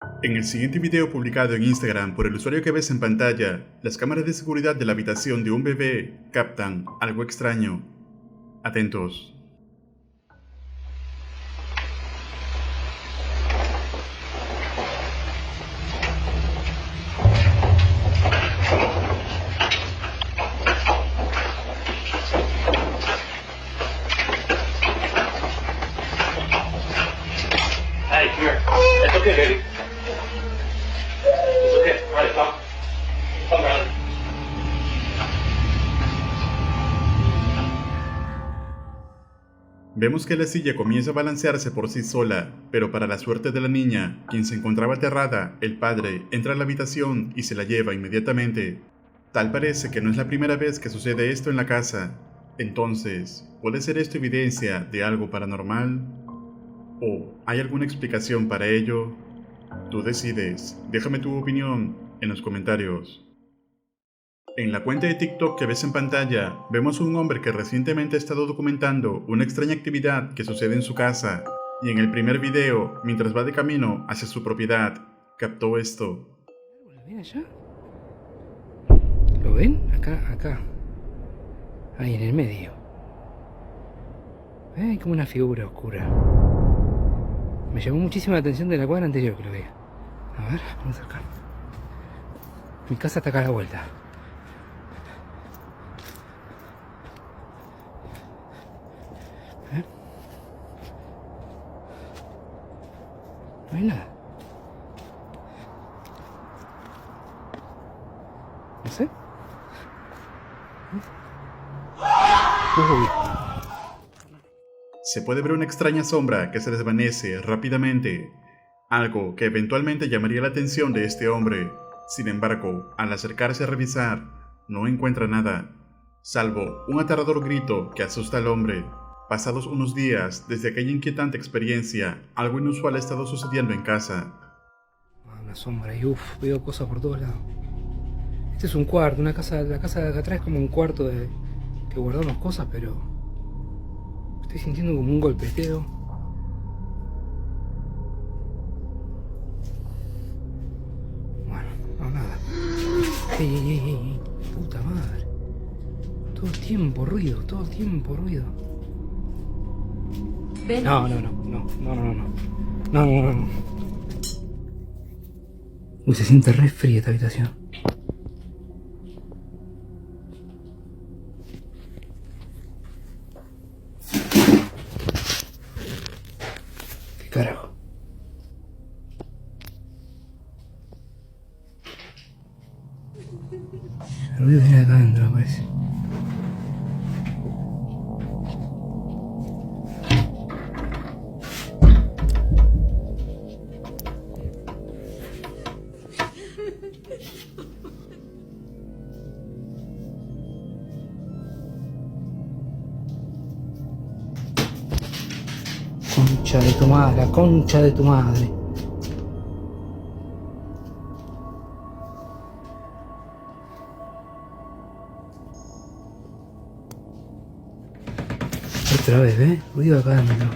En el siguiente video publicado en Instagram por el usuario que ves en pantalla, las cámaras de seguridad de la habitación de un bebé captan algo extraño. Atentos. Hey, come here. It's okay, baby. It's okay. All right, come. Come around. Vemos que la silla comienza a balancearse por sí sola, pero para la suerte de la niña, quien se encontraba aterrada, el padre entra a la habitación y se la lleva inmediatamente. Tal parece que no es la primera vez que sucede esto en la casa. Entonces, ¿puede ser esto evidencia de algo paranormal? ¿O hay alguna explicación para ello? Tú decides. Déjame tu opinión en los comentarios. En la cuenta de TikTok que ves en pantalla, vemos a un hombre que recientemente ha estado documentando una extraña actividad que sucede en su casa, y en el primer video, mientras va de camino hacia su propiedad, captó esto. ¿Lo ven allá? ¿Lo ven? Acá. Ahí en el medio. Hay como una figura oscura. Me llamó muchísimo la atención de la cuadra anterior que lo veía. A ver, vamos a acercar. Mi casa está acá a la vuelta. A ver. No hay nada. No sé. Uy. Se puede ver una extraña sombra que se desvanece rápidamente, algo que eventualmente llamaría la atención de este hombre. Sin embargo, al acercarse a revisar, no encuentra nada, salvo un aterrador grito que asusta al hombre. Pasados unos días desde aquella inquietante experiencia, algo inusual ha estado sucediendo en casa. Una sombra y veo cosas por todos lados. Este es un cuarto, la casa de acá atrás es como un cuarto que guardamos cosas, pero estoy sintiendo como un golpeteo. Bueno, no, nada. Ey. Puta madre. Todo el tiempo ruido. Ven. No. Uy, se siente re fría esta habitación. ¿Qué carajo? El ruido viene de acá adentro, me parece. Concha de tu madre, la concha de tu madre. Otra vez, ¿ves? Ruido acá adentro.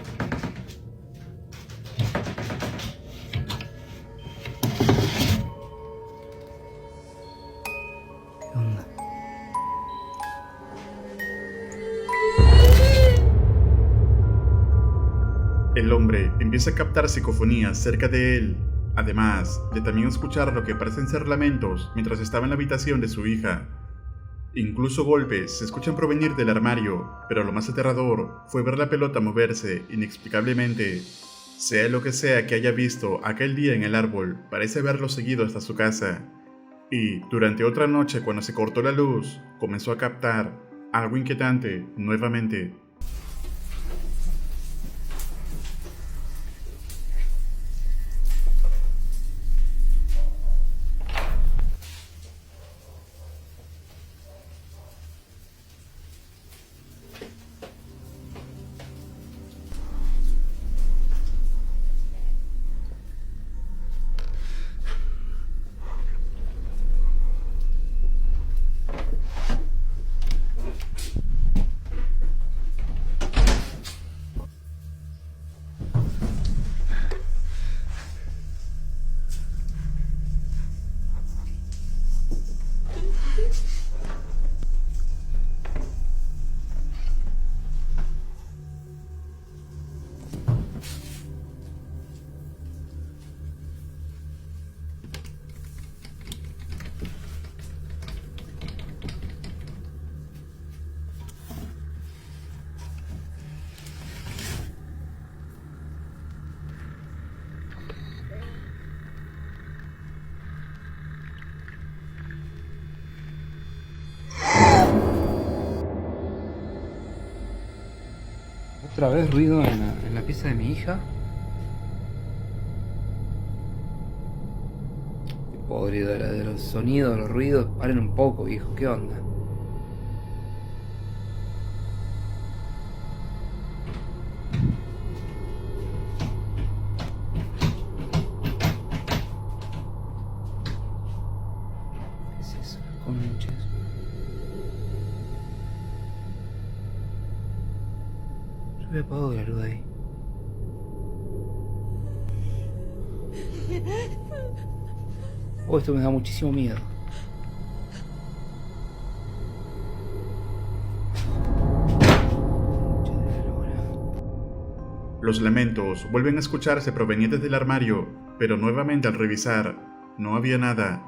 ¿Qué onda? El hombre empieza a captar psicofonías cerca de él, además de también escuchar lo que parecen ser lamentos mientras estaba en la habitación de su hija. Incluso golpes se escuchan provenir del armario, pero lo más aterrador fue ver la pelota moverse inexplicablemente. Sea lo que sea que haya visto aquel día en el árbol, parece haberlo seguido hasta su casa. Y durante otra noche, cuando se cortó la luz, comenzó a captar algo inquietante nuevamente. otra vez ruido en la pieza de mi hija. Estoy podrido de los sonidos, los ruidos. Paren un poco, viejo, ¿qué onda? ¿Qué es eso? Conches. Yo había apagado la luz de ahí. Oh, esto me da muchísimo miedo. Los lamentos vuelven a escucharse provenientes del armario, pero nuevamente al revisar, no había nada.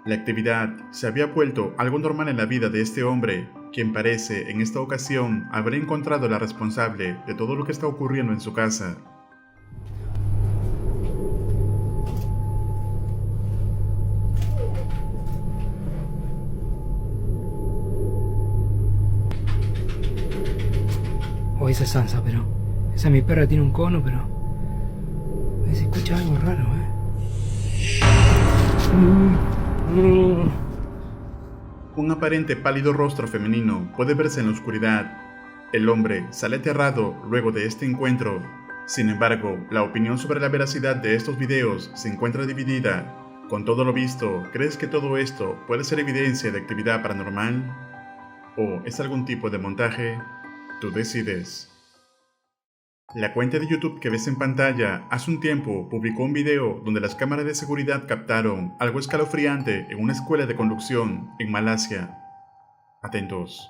La actividad se había vuelto algo normal en la vida de este hombre, quien parece en esta ocasión haber encontrado la responsable de todo lo que está ocurriendo en su casa. Oh, esa es Sansa, pero... Esa mi perra tiene un cono, pero... Se escucha algo raro, Un aparente pálido rostro femenino puede verse en la oscuridad. El hombre sale aterrado luego de este encuentro. Sin embargo, la opinión sobre la veracidad de estos videos se encuentra dividida. Con todo lo visto, ¿crees que todo esto puede ser evidencia de actividad paranormal? ¿O es algún tipo de montaje? Tú decides. La cuenta de YouTube que ves en pantalla hace un tiempo publicó un video donde las cámaras de seguridad captaron algo escalofriante en una escuela de conducción en Malasia. Atentos.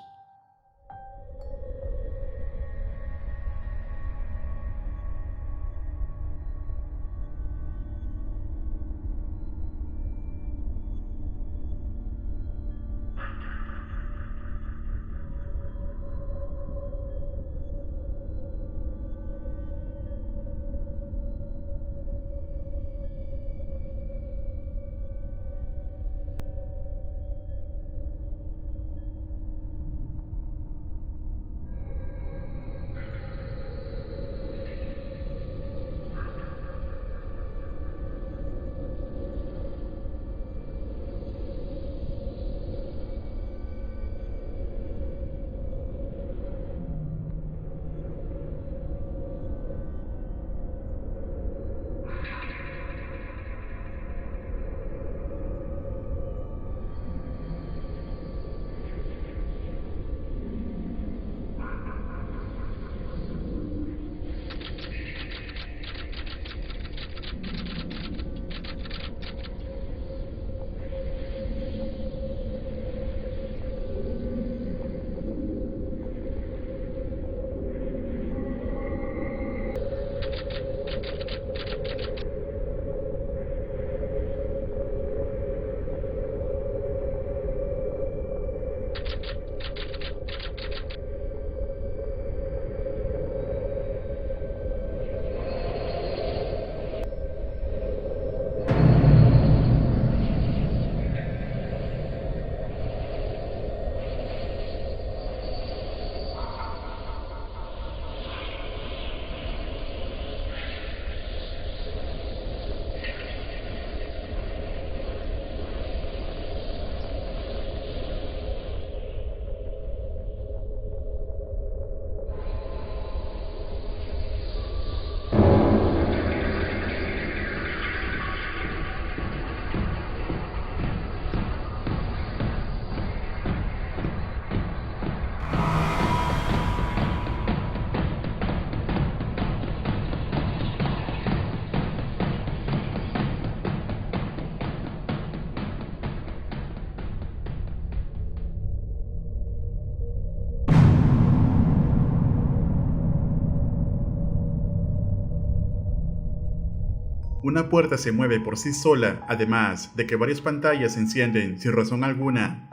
Una puerta se mueve por sí sola, además de que varias pantallas se encienden sin razón alguna,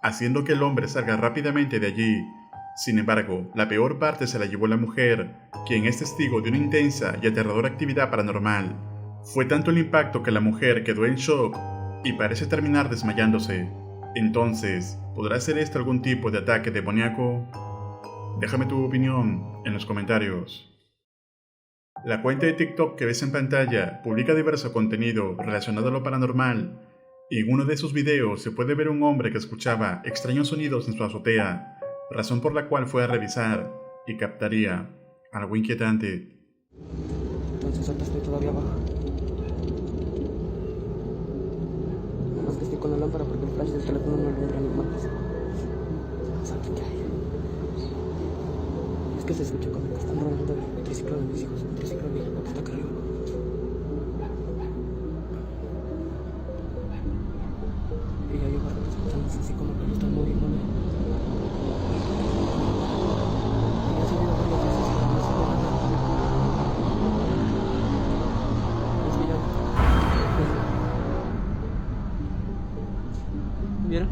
haciendo que el hombre salga rápidamente de allí. Sin embargo, la peor parte se la llevó la mujer, quien es testigo de una intensa y aterradora actividad paranormal. Fue tanto el impacto que la mujer quedó en shock y parece terminar desmayándose. Entonces, ¿podrá ser esto algún tipo de ataque demoníaco? Déjame tu opinión en los comentarios. La cuenta de TikTok que ves en pantalla publica diverso contenido relacionado a lo paranormal, y en uno de sus videos se puede ver un hombre que escuchaba extraños sonidos en su azotea, razón por la cual fue a revisar y captaría algo inquietante. Entonces ahorita estoy todavía abajo. Nada más que estoy con la lámpara porque el flash del teléfono no alumbra ni más. Vamos a ver qué hay. Es que se escucha como que están robando el triciclo de mis hijos. El triciclo de mi hijo que está acá arriba. Y ya llevo rato escuchando así como que lo están moviendo. Y ya se vio varias veces y no se ve nada. Es que ya... ¿Vieron?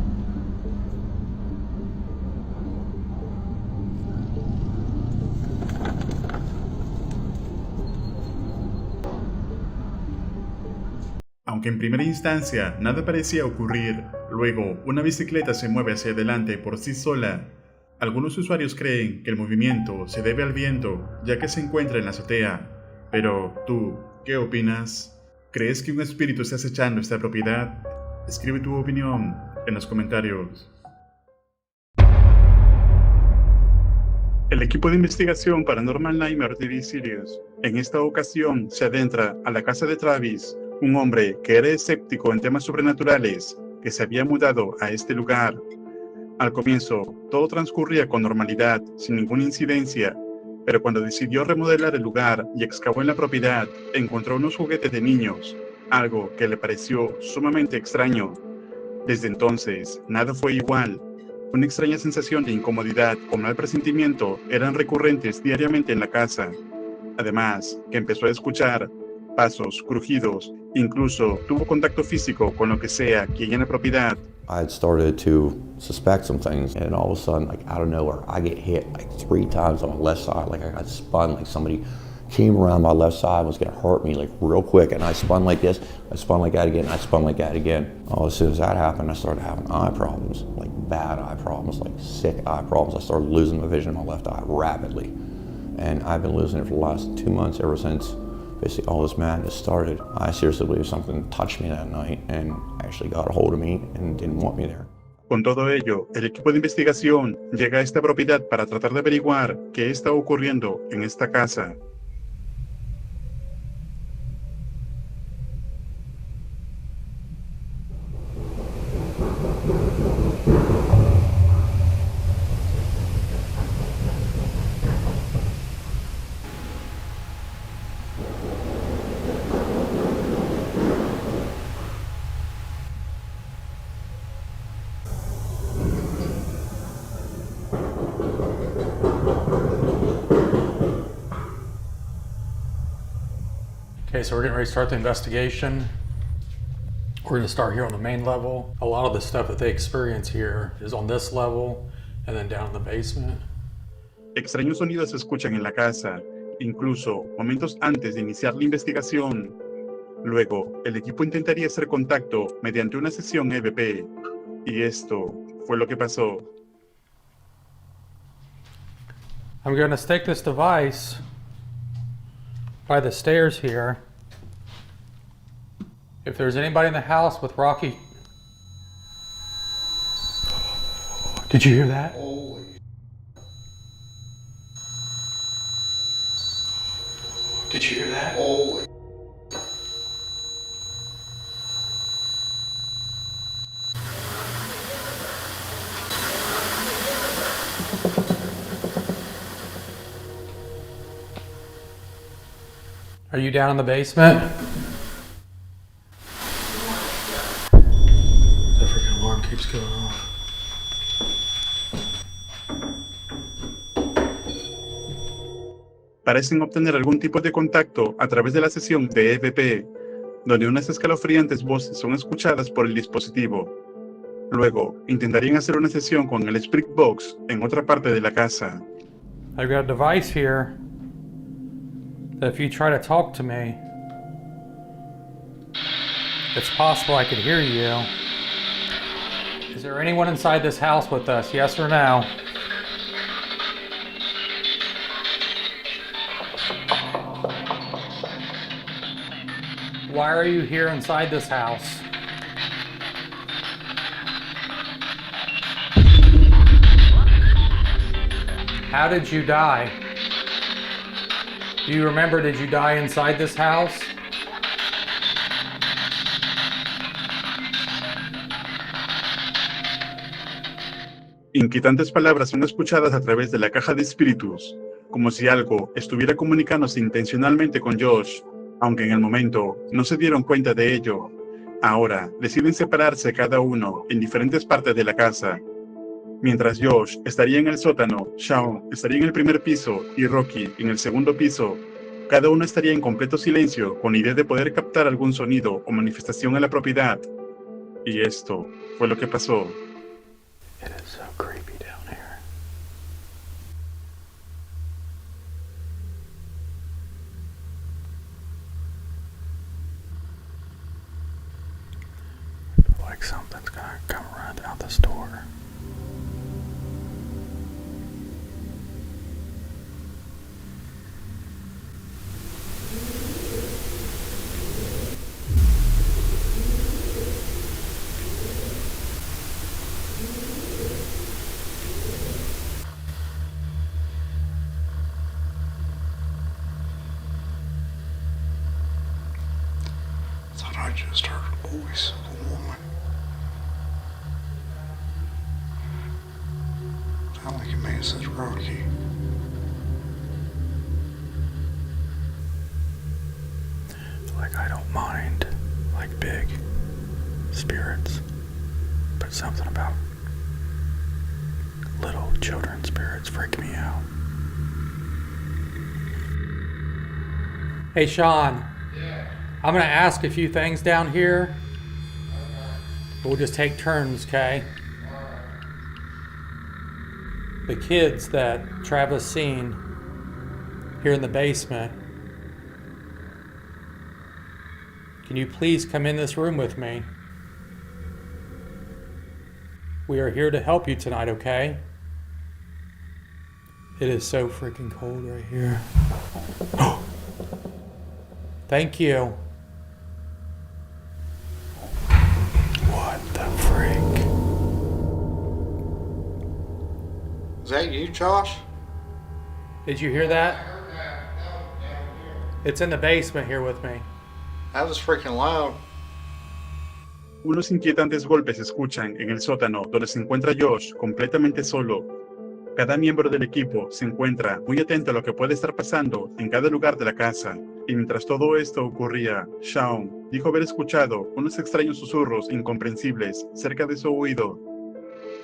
Aunque en primera instancia nada parecía ocurrir, luego una bicicleta se mueve hacia adelante por sí sola. Algunos usuarios creen que el movimiento se debe al viento, ya que se encuentra en la azotea. Pero, ¿tú qué opinas? ¿Crees que un espíritu está acechando esta propiedad? Escribe tu opinión en los comentarios. El equipo de investigación Paranormal Nightmare TV Series en esta ocasión se adentra a la casa de Travis, un hombre que era escéptico en temas sobrenaturales, que se había mudado a este lugar. Al comienzo, todo transcurría con normalidad, sin ninguna incidencia, pero cuando decidió remodelar el lugar y excavó en la propiedad, encontró unos juguetes de niños, algo que le pareció sumamente extraño. Desde entonces, nada fue igual. Una extraña sensación de incomodidad con mal presentimiento eran recurrentes diariamente en la casa. Además, que empezó a escuchar pasos, crujidos, incluso tuvo contacto físico con lo que sea que hay en la propiedad. I had started to suspect some things, and all of a sudden, like out of nowhere, I get hit like 3 times on my left side, like I got spun, like somebody came around my left side and was gonna hurt me like real quick, and I spun like this, I spun like that again, I spun like that again. Oh, as soon as that happened, I started having eye problems, like bad eye problems, like sick eye problems. I started losing my vision in my left eye rapidly, and I've been losing it for the last 2 months ever since basically all this madness started. I seriously believe something touched me that night and actually got a hold of me and didn't want me there. Con todo ello, el equipo de investigación llega a esta propiedad para tratar de averiguar qué está ocurriendo en esta casa. Okay, so we're getting ready to start the investigation. We're going to start here on the main level. A lot of the stuff that they experience here is on this level and then down in the basement. Extraños sonidos se escuchan en la casa, incluso momentos antes de iniciar la investigación. Luego, el equipo intentaría hacer contacto mediante una sesión EVP. Y esto fue lo que pasó. I'm going to stick this device by the stairs here. If there's anybody in the house with Rocky... Did you hear that? Did you hear that? Are you down in the basement? The freaking alarm keeps going off. Parecen obtener algún tipo de contacto a través de la sesión de EVP, donde unas escalofriantes voces son escuchadas por el dispositivo. Luego, intentarían hacer una sesión con el Spirit Box en otra parte de la casa. I've got a device here that if you try to talk to me, it's possible I could hear you. Is there anyone inside this house with us, yes or no? why are you here inside this house? How did you die? Do you remember, did you die inside this house? Inquietantes palabras son escuchadas a través de la caja de espíritus, como si algo estuviera comunicándose intencionalmente con Josh, aunque en el momento no se dieron cuenta de ello. Ahora deciden separarse cada uno en diferentes partes de la casa. Mientras Josh estaría en el sótano, Shaun estaría en el primer piso y Rocky en el segundo piso. Cada uno estaría en completo silencio con la idea de poder captar algún sonido o manifestación en la propiedad. Y esto fue lo que pasó. It is so creepy down here. I feel like something's gonna come run out this door. Thought I just heard a voice of a woman. Sound like it may have said Rocky. Like, I don't mind, like, big spirits, but something about little children spirits freak me out. Hey, Sean. Yeah. I'm gonna ask a few things down here. We'll just take turns, okay? The kids that Travis seen here in the basement, can you please come in this room with me? We are here to help you tonight, okay? It is so freaking cold right here. Thank you. What the freak? Is that you, Josh? Did you hear that? It's in the basement here with me. That was freaking loud. Unos inquietantes golpes se escuchan en el sótano donde se encuentra Josh completamente solo. Cada miembro del equipo se encuentra muy atento a lo que puede estar pasando en cada lugar de la casa. Y mientras todo esto ocurría, Shaun dijo haber escuchado unos extraños susurros incomprensibles cerca de su oído.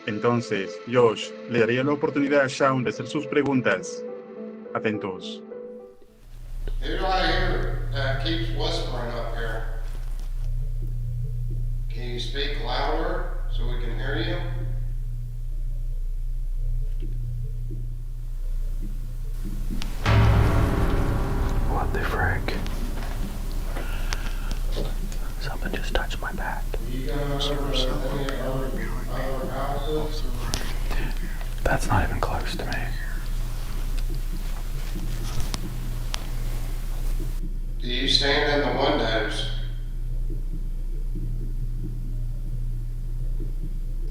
Entonces, Josh le daría la oportunidad a Shaun de hacer sus preguntas. Atentos. Who do I hear that keeps whispering up here? Can you speak louder so we can hear you? What the frick? Something just touched my back. You gonna other houses? That's not even close to me. Do you stand in the windows?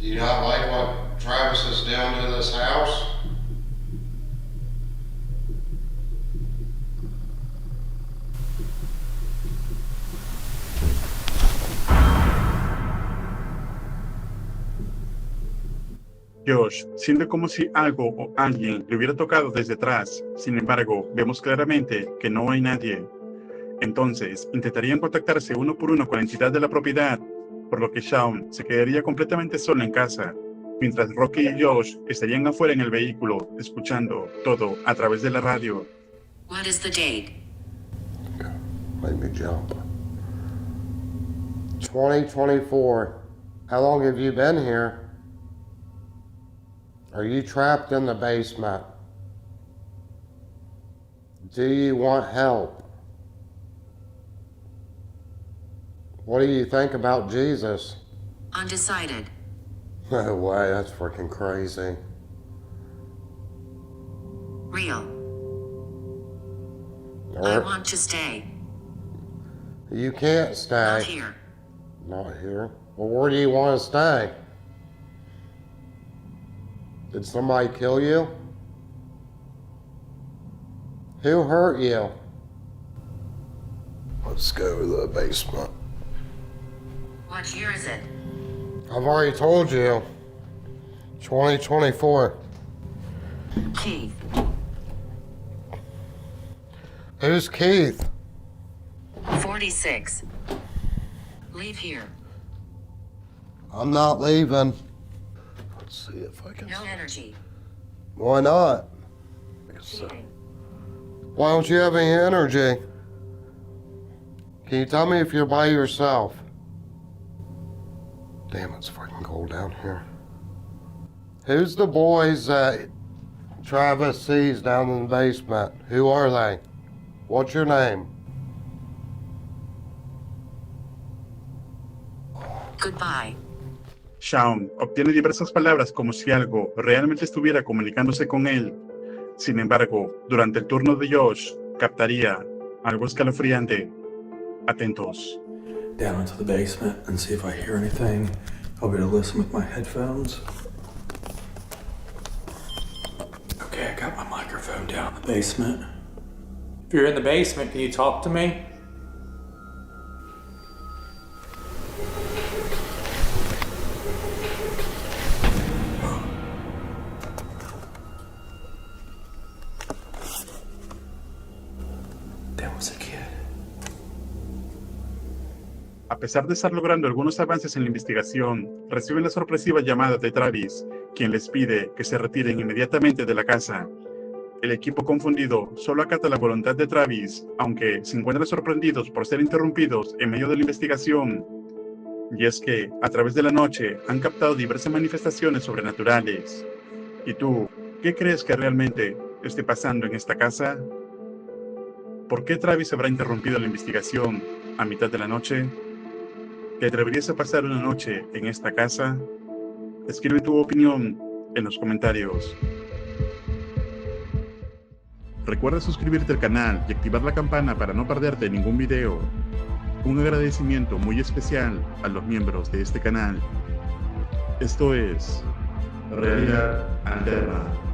Do you not like what Travis is doing to this house? Josh siente como si algo o alguien le hubiera tocado desde atrás. Sin embargo, vemos claramente que no hay nadie. Entonces, intentarían contactarse uno por uno con la entidad de la propiedad, por lo que Shaun se quedaría completamente solo en casa, mientras Rocky y Josh estarían afuera en el vehículo, escuchando todo a través de la radio. What is the date? Let me jump. 2024. How long have you been here? Are you trapped in the basement? Do you want help? What do you think about Jesus? Undecided. No way, that's freaking crazy. Real. I want to stay. You can't stay. Not here. Not here? Well, where do you want to stay? Did somebody kill you? Who hurt you? Let's go to the basement. What year is it? I've already told you. 2024. Keith. Who's Keith? 46. Leave here. I'm not leaving. Let's see if I can. No energy. Why not? Cheating. Why don't you have any energy? Can you tell me if you're by yourself? Damn, it's fucking cold down here. Who's the boys that Travis sees down in the basement? Who are they? What's your name? Goodbye. Shaun obtiene diversas palabras como si algo realmente estuviera comunicándose con él. Sin embargo, durante el turno de Josh, captaría algo escalofriante. Atentos. Down into the basement and see if I hear anything. I'll be able to listen with my headphones. Okay, I got my microphone down in the basement. If you're in the basement, can you talk to me? There was a kid. A pesar de estar logrando algunos avances en la investigación, reciben la sorpresiva llamada de Travis, quien les pide que se retiren inmediatamente de la casa. El equipo confundido solo acata la voluntad de Travis, aunque se encuentran sorprendidos por ser interrumpidos en medio de la investigación. Y es que, a través de la noche, han captado diversas manifestaciones sobrenaturales. ¿Y tú, qué crees que realmente esté pasando en esta casa? ¿Por qué Travis habrá interrumpido la investigación a mitad de la noche? ¿Te atreverías a pasar una noche en esta casa? Escribe tu opinión en los comentarios. Recuerda suscribirte al canal y activar la campana para no perderte ningún video. Un agradecimiento muy especial a los miembros de este canal. Esto es Realidad Alterna.